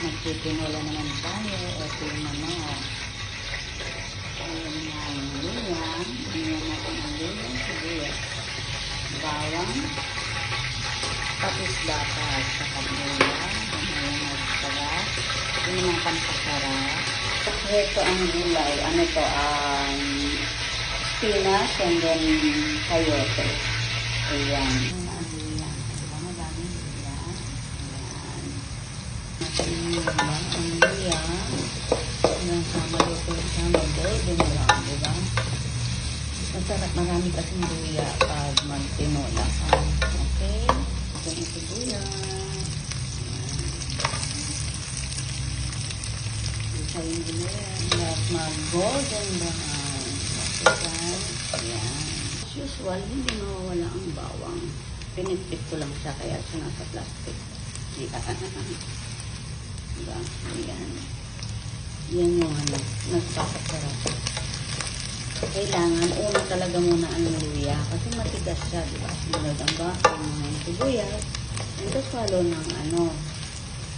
Magtitinola naman tayo. Ito yung manok. Ayan nga yung luya. Ayan natin ang luya. Sibuyas. Bawang. Patis dapat sa kabula. Ayan magsalat. Ito yung mga pampasarap. Ito ang gulay. Ano to? Spinach and then sayote. Ayan. Ang luya, hanggang sa maluto siya, mag-golden brown, diba? Masarap, marami kasing luya pag magtinola ka. Okay? Ito yung sibuyas. Isa yung luya. At mag-golden brown. Okay, ayan. As usual, hindi mawawala ang bawang. Pinipit ko lang siya kaya siya nasa plastic. Diba? Ayan. Yan yung nagpapasarap. Kailangan, una talaga muna ang luya. Kasi matigas siya, diba? Sunod ang sibuyas. And to follow ng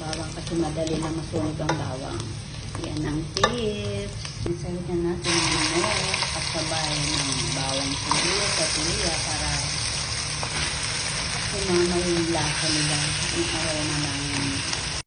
bawang kasi madali na masunog ang bawang. Yan ang tips. Isawid na natin ang kasabay ng bawang sibuyas at luya para sumama yung lasa nila. Yung aroma ng